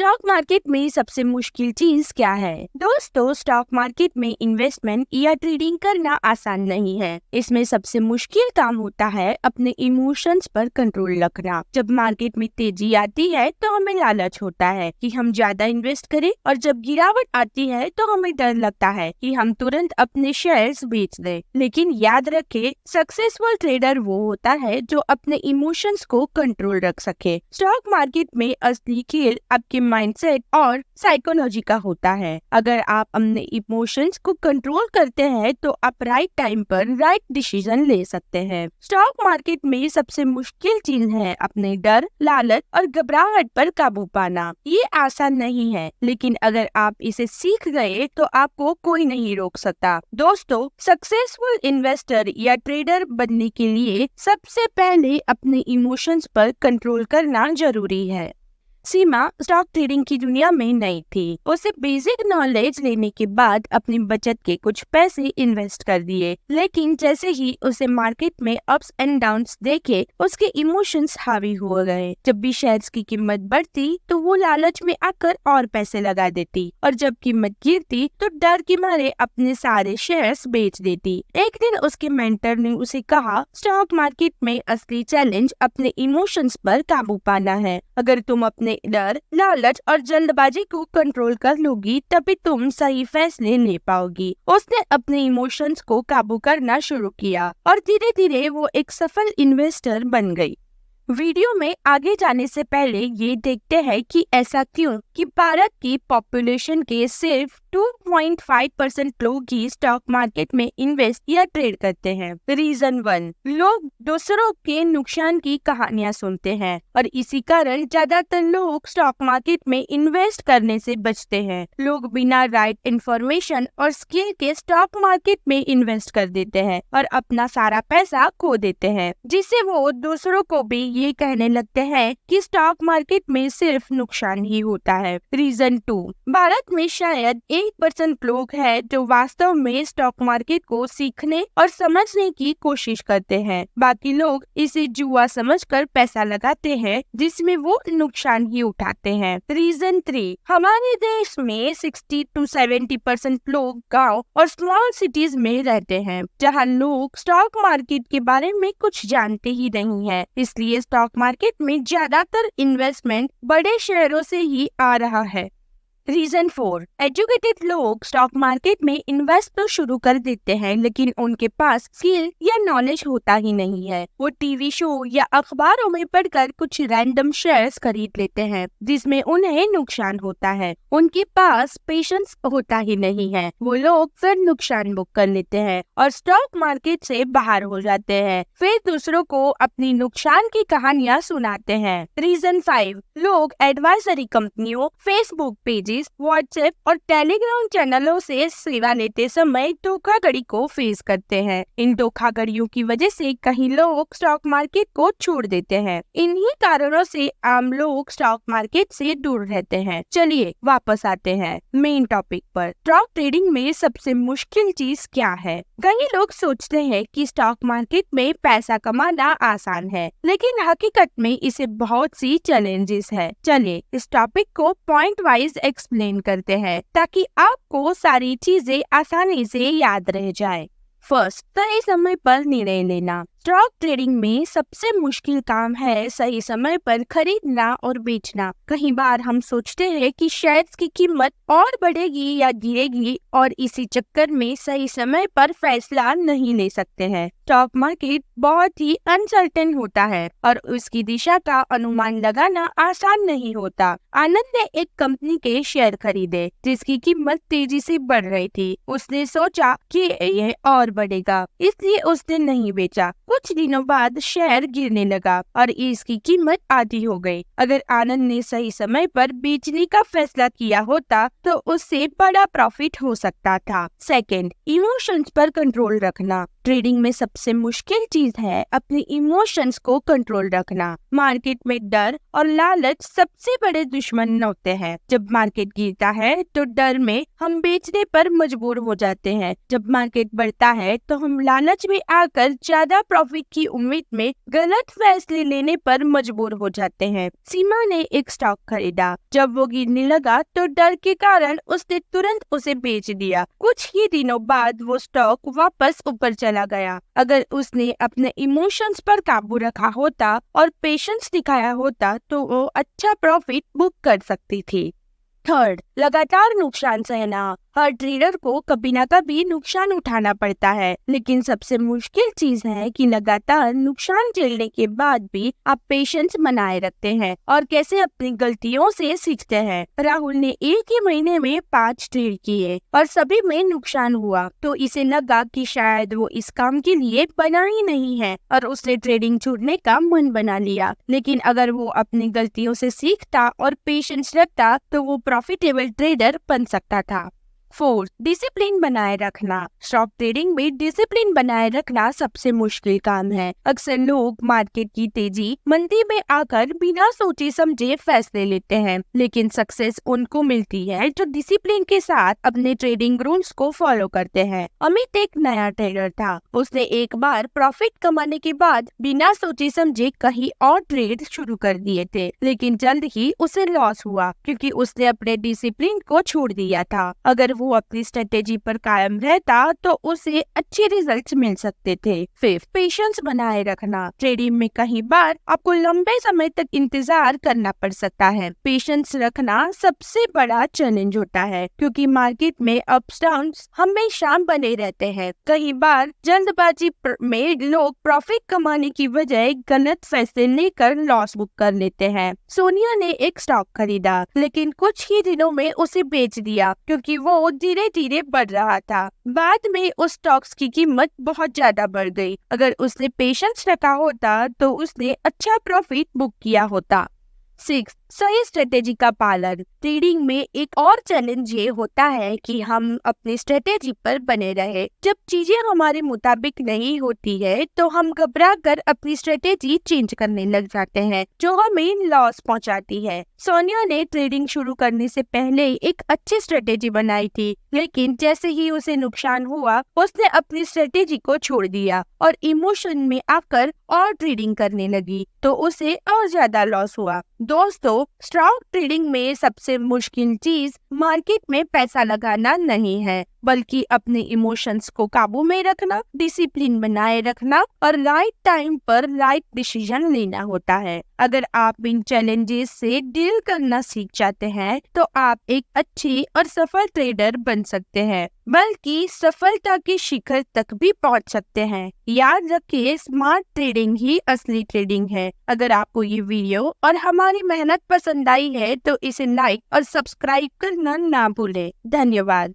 Stock market में सबसे मुश्किल चीज क्या है? दोस्तों, स्टॉक मार्केट में इन्वेस्टमेंट या ट्रेडिंग करना आसान नहीं है। इसमें सबसे मुश्किल काम होता है अपने इमोशंस पर कंट्रोल रखना। जब मार्केट में तेजी आती है तो हमें लालच होता है कि हम ज्यादा इन्वेस्ट करें, और जब गिरावट आती है तो हमें डर लगता है कि हम तुरंत अपने शेयर्स बेच दें। लेकिन याद रखें, सक्सेसफुल ट्रेडर वो होता है जो अपने इमोशंस को कंट्रोल रख सके। स्टॉक मार्केट में असली खेल आपके माइंडसेट और साइकोलॉजी का होता है। अगर आप अपने इमोशंस को कंट्रोल करते हैं तो आप राइट टाइम पर राइट डिसीजन ले सकते हैं। स्टॉक मार्केट में सबसे मुश्किल चीज है अपने डर, लालच और घबराहट पर काबू पाना। ये आसान नहीं है, लेकिन अगर आप इसे सीख गए तो आपको कोई नहीं रोक सकता। दोस्तों, सक्सेसफुल इन्वेस्टर या ट्रेडर बनने के लिए सबसे पहले अपने इमोशंस पर कंट्रोल करना जरूरी है। सीमा स्टॉक ट्रेडिंग की दुनिया में नई थी। उसे बेसिक नॉलेज लेने के बाद अपनी बचत के कुछ पैसे इन्वेस्ट कर दिए, लेकिन जैसे ही उसे मार्केट में अप्स एंड डाउन्स देखे, उसके इमोशंस हावी हो गए। जब भी शेयर्स की कीमत बढ़ती तो वो लालच में आकर और पैसे लगा देती, और जब कीमत गिरती तो डर के मारे अपने सारे शेयर्स बेच देती। एक दिन उसके मेंटर ने उसे कहा, स्टॉक मार्केट में असली चैलेंज अपने इमोशंस पर काबू पाना है। अगर तुम अपने डर, लालच और जल्दबाजी को कंट्रोल कर लोगी, तभी तुम सही फैसले ले पाओगी। उसने अपने इमोशंस को काबू करना शुरू किया और धीरे धीरे वो एक सफल इन्वेस्टर बन गई। वीडियो में आगे जाने से पहले ये देखते हैं कि ऐसा क्यों कि भारत की पॉपुलेशन के सिर्फ 2.5% लोग ही स्टॉक मार्केट में इन्वेस्ट या ट्रेड करते हैं। रीजन 1, लोग दूसरों के नुकसान की कहानियां सुनते हैं, और इसी कारण ज्यादातर लोग स्टॉक मार्केट में इन्वेस्ट करने से बचते हैं। लोग बिना राइट इंफॉर्मेशन और स्किल के स्टॉक मार्केट में इन्वेस्ट कर देते हैं और अपना सारा पैसा खो देते हैं, जिससे वो दूसरों को भी ये कहने लगते हैं कि स्टॉक मार्केट में सिर्फ नुकसान ही होता है। रीजन 2, भारत में शायद 1% लोग हैं जो वास्तव में स्टॉक मार्केट को सीखने और समझने की कोशिश करते हैं। बाकी लोग इसे जुआ समझकर पैसा लगाते हैं, जिसमें वो नुकसान ही उठाते हैं। रीजन 3, हमारे देश में 60 to 70% लोग गांव और स्मॉल सिटीज में रहते हैं, जहां लोग स्टॉक मार्केट के बारे में कुछ जानते ही नहीं है। इसलिए स्टॉक मार्केट में ज्यादातर इन्वेस्टमेंट बड़े शहरों से ही आ रहा है। रीजन 4, एजुकेटेड लोग स्टॉक मार्केट में इन्वेस्ट तो शुरू कर देते हैं, लेकिन उनके पास स्किल या नॉलेज होता ही नहीं है। वो टीवी शो या अखबारों में पढ़कर कुछ रैंडम शेयर्स खरीद लेते हैं, जिसमें उन्हें नुकसान होता है। उनके पास पेशेंस होता ही नहीं है। वो लोग फिर नुकसान बुक कर लेते हैं और स्टॉक मार्केट से बाहर हो जाते हैं, फिर दूसरों को अपनी नुकसान की कहानियां सुनाते हैं। रीजन 5, लोग एडवाइजरी कंपनियों, फेसबुक पेजेस, व्हाट्सएप और टेलीग्राम चैनलों से सेवा लेते समय धोखाधड़ी को फेस करते हैं। इन धोखाधड़ियों की वजह से कई लोग स्टॉक मार्केट को छोड़ देते हैं। इन्हीं कारणों से आम लोग स्टॉक मार्केट से दूर रहते हैं। चलिए वापस आते हैं मेन टॉपिक पर। स्टॉक ट्रेडिंग में सबसे मुश्किल चीज क्या है? कई लोग सोचते हैं कि स्टॉक मार्केट में पैसा कमाना आसान है, लेकिन हकीकत में इसे बहुत सी चैलेंजेस है। चलिए इस टॉपिक को पॉइंट वाइज एक्सप्लेन करते हैं, ताकि आपको सारी चीजें आसानी से याद रह जाए। फर्स्ट, सही समय पर निर्णय लेना। स्टॉक ट्रेडिंग में सबसे मुश्किल काम है सही समय पर खरीदना और बेचना। कई बार हम सोचते हैं कि शेयर्स की कीमत और बढ़ेगी या गिरेगी, और इसी चक्कर में सही समय पर फैसला नहीं ले सकते हैं। स्टॉक मार्केट बहुत ही अनसर्टेन होता है और उसकी दिशा का अनुमान लगाना आसान नहीं होता। आनंद ने एक कंपनी के शेयर खरीदे जिसकी कीमत तेजी से बढ़ रही थी। उसने सोचा कि यह और बढ़ेगा, इसलिए उसने नहीं बेचा। कुछ दिनों बाद शेयर गिरने लगा और इसकी कीमत आधी हो गई। अगर आनंद ने सही समय पर बेचने का फैसला किया होता तो उससे बड़ा प्रॉफिट हो सकता था। सेकंड, इमोशंस पर कंट्रोल रखना। ट्रेडिंग में सबसे मुश्किल चीज है अपने इमोशंस को कंट्रोल रखना। मार्केट में डर और लालच सबसे बड़े दुश्मन होते हैं। जब मार्केट गिरता है तो डर में हम बेचने पर मजबूर हो जाते हैं। जब मार्केट बढ़ता है तो हम लालच में आकर ज्यादा प्रॉफिट की उम्मीद में गलत फैसले लेने पर मजबूर हो जाते हैं। सीमा ने एक स्टॉक खरीदा। जब वो गिरने लगा तो डर के कारण उसने तुरंत उसे बेच दिया। कुछ ही दिनों बाद वो स्टॉक वापस ऊपर चला गया। अगर उसने अपने इमोशंस पर काबू रखा होता और पेशेंस दिखाया होता तो वो अच्छा प्रॉफिट बुक कर सकती थी। थर्ड, लगातार नुकसान सहना। हर ट्रेडर को कभी ना कभी नुकसान उठाना पड़ता है, लेकिन सबसे मुश्किल चीज है कि लगातार नुकसान झेलने के बाद भी आप पेशेंस बनाए रखते हैं और कैसे अपनी गलतियों से सीखते हैं। राहुल ने एक ही महीने में 5 ट्रेड किए और सभी में नुकसान हुआ, तो इसे लगा कि शायद वो इस काम के लिए बना ही नहीं है और उसने ट्रेडिंग छोड़ने का मन बना लिया। लेकिन अगर वो अपनी गलतियों से सीखता और पेशेंस रखता तो वो प्रॉफिटेबल ट्रेडर बन सकता था। फोर्थ, डिसिप्लिन बनाए रखना। स्टॉक ट्रेडिंग में डिसिप्लिन बनाए रखना सबसे मुश्किल काम है। अक्सर लोग मार्केट की तेजी मंदी में आकर बिना सोचे समझे फैसले लेते हैं, लेकिन सक्सेस उनको मिलती है जो डिसिप्लिन के साथ अपने ट्रेडिंग रूल्स को फॉलो करते हैं। अमित एक नया ट्रेडर था। उसने एक बार प्रॉफिट कमाने के बाद बिना सोचे समझे कहीं और ट्रेड शुरू कर दिए थे, लेकिन जल्द ही उसे लॉस हुआ क्योंकि उसने अपने डिसिप्लिन को छोड़ दिया था। अगर वो अपनी स्ट्रेटेजी पर कायम रहता तो उसे अच्छे रिजल्ट्स मिल सकते थे। फिफ्थ, पेशेंस बनाए रखना। ट्रेडिंग में कई बार आपको लंबे समय तक इंतजार करना पड़ सकता है। पेशेंस रखना सबसे बड़ा चैलेंज होता है क्योंकि मार्केट में अप्स डाउन्स हमेशा बने रहते हैं। कई बार जल्दबाजी में लोग प्रॉफिट कमाने की बजाय गलत फैसले लेकर लॉस बुक कर लेते हैं। सोनिया ने एक स्टॉक खरीदा, लेकिन कुछ ही दिनों में उसे बेच दिया क्योंकि वो धीरे धीरे बढ़ रहा था। बाद में उस स्टॉक्स की कीमत बहुत ज्यादा बढ़ गई। अगर उसने पेशेंस रखा होता तो उसने अच्छा प्रॉफिट बुक किया होता। 6, सही स्ट्रेटेजी का पालन। ट्रेडिंग में एक और चैलेंज ये होता है कि हम अपनी स्ट्रेटेजी पर बने रहे। जब चीजें हमारे मुताबिक नहीं होती है तो हम घबरा कर अपनी स्ट्रेटेजी चेंज करने लग जाते हैं, जो हमें लॉस पहुंचाती है। सोनिया ने ट्रेडिंग शुरू करने से पहले एक अच्छी स्ट्रेटेजी बनाई थी, लेकिन जैसे ही उसे नुकसान हुआ उसने अपनी स्ट्रेटेजी को छोड़ दिया और इमोशन में आकर और ट्रेडिंग करने लगी, तो उसे और ज्यादा लॉस हुआ। दोस्तों, स्टॉक ट्रेडिंग में सबसे मुश्किल चीज मार्केट में पैसा लगाना नहीं है, बल्कि अपने इमोशंस को काबू में रखना, डिसिप्लिन बनाए रखना और राइट टाइम पर राइट डिसीजन लेना होता है। अगर आप इन चैलेंजेस से डील करना सीख जाते हैं तो आप एक अच्छी और सफल ट्रेडर बन सकते हैं, बल्कि सफलता के शिखर तक भी पहुंच सकते हैं। याद रखिए, स्मार्ट ट्रेडिंग ही असली ट्रेडिंग है। अगर आपको ये वीडियो और हमारी मेहनत पसंद आई है तो इसे लाइक और सब्सक्राइब करना ना भूलें। धन्यवाद।